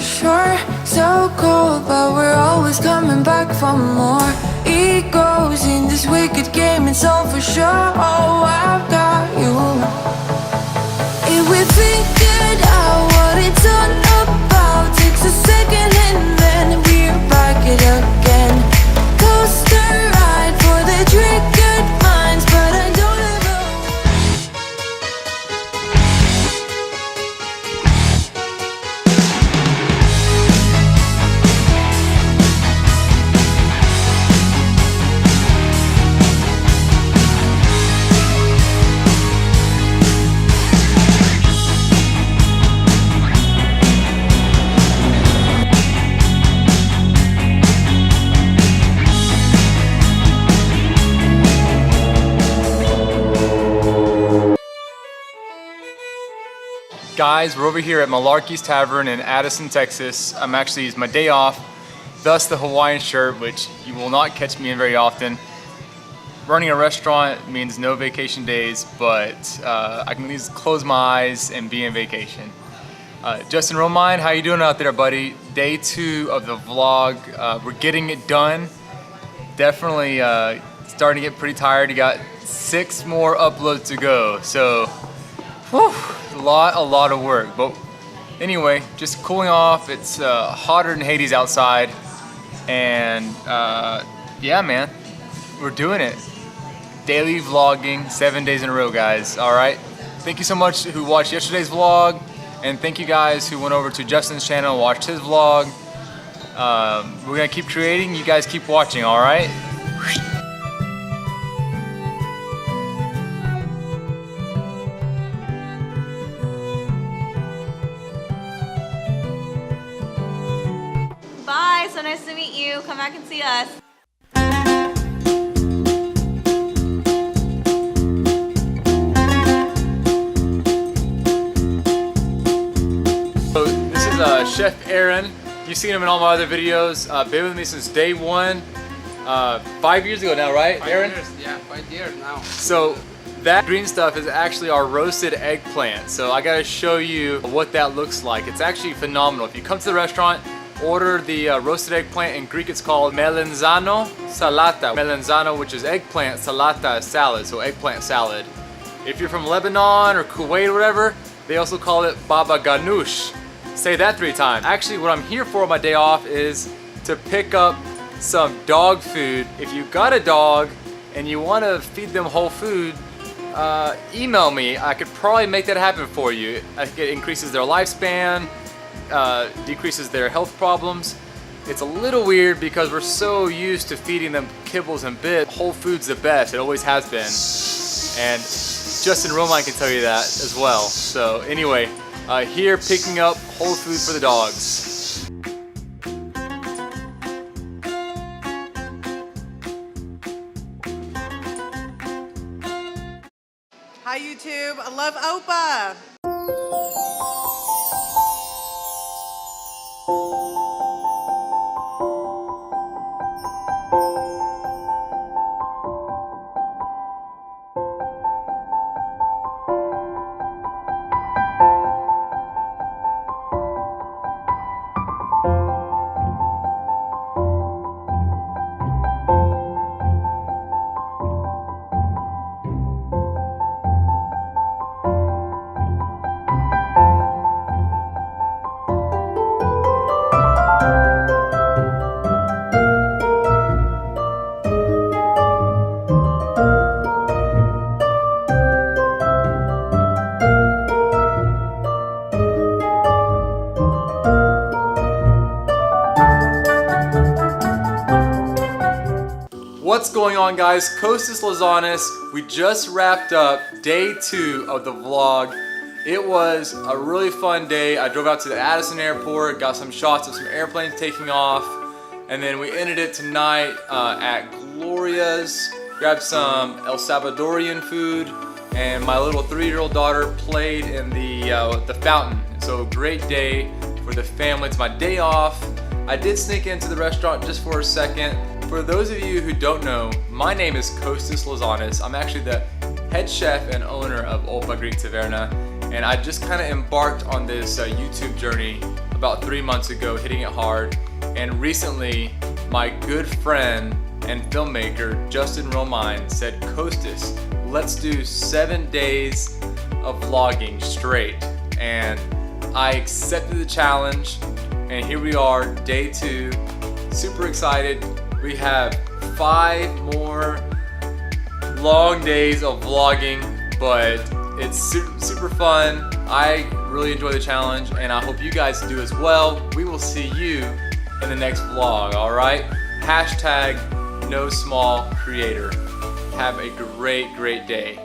sure. So cold, but we're always coming back for more. Egos in this wicked game, it's all for sure. Oh, I've got you. If we figured out what it's all about, takes a second and then we're back it again. Coaster ride for the triggered minds, but I don't ever. Guys, we're over here at Malarkey's Tavern in Addison, Texas. It's my day off, thus the Hawaiian shirt, which you will not catch me in very often. Running a restaurant means no vacation days, but I can at least close my eyes and be on vacation. Justin Romine, how you doing out there, buddy? Day 2 of the vlog. We're getting it done. Definitely starting to get pretty tired. You got 6 more uploads to go, so whew, a lot of work. But anyway, just cooling off. It's hotter than Hades outside, and yeah, man, we're doing it. Daily vlogging, 7 days in a row, guys. All right. Thank you so much who watched yesterday's vlog, and thank you guys who went over to Justin's channel and watched his vlog. We're gonna keep creating. You guys keep watching. All right. Bye, so nice to meet you. Come back and see us. So this is Chef Aaron. You've seen him in all my other videos. Been with me since day 1. 5 years ago now, right, Aaron? 5 years, yeah, 5 years now. So that green stuff is actually our roasted eggplant. So I gotta show you what that looks like. It's actually phenomenal. If you come to the restaurant, order the roasted eggplant. In Greek it's called melenzano salata. Melenzano, which is eggplant, salata is salad, so eggplant salad. If you're from Lebanon or Kuwait or whatever, they also call it baba ganoush. Say that 3 times. Actually, what I'm here for on my day off is to pick up some dog food. If you got a dog and you want to feed them whole food, email me. I could probably make that happen for you. I think it increases their lifespan, decreases their health problems. It's a little weird because we're so used to feeding them kibbles and bits. Whole food's the best. It always has been. And Justin Romine can tell you that as well. So anyway, here picking up whole food for the dogs. Hi YouTube, I love Opa. What's going on, guys? Kostas Lazanas. We just wrapped up day 2 of the vlog. It was a really fun day. I drove out to the Addison airport, got some shots of some airplanes taking off, and then we ended it tonight at Gloria's, grabbed some El Salvadorian food, and my little 3-year-old daughter played in the fountain. So great day for the family. It's my day off. I did sneak into the restaurant just for a second. For those of you who don't know, my name is Kostas Lazanas. I'm actually the head chef and owner of Opa Greek Taverna, and I just kind of embarked on this YouTube journey about 3 months ago, hitting it hard. And recently, my good friend and filmmaker, Justin Romine, said, Kostas, let's do 7 days of vlogging straight. And I accepted the challenge, and here we are, day 2. Super excited. We have 5 more long days of vlogging, but it's super fun. I really enjoy the challenge, and I hope you guys do as well. We will see you in the next vlog, all right? Hashtag no small creator. Have a great day.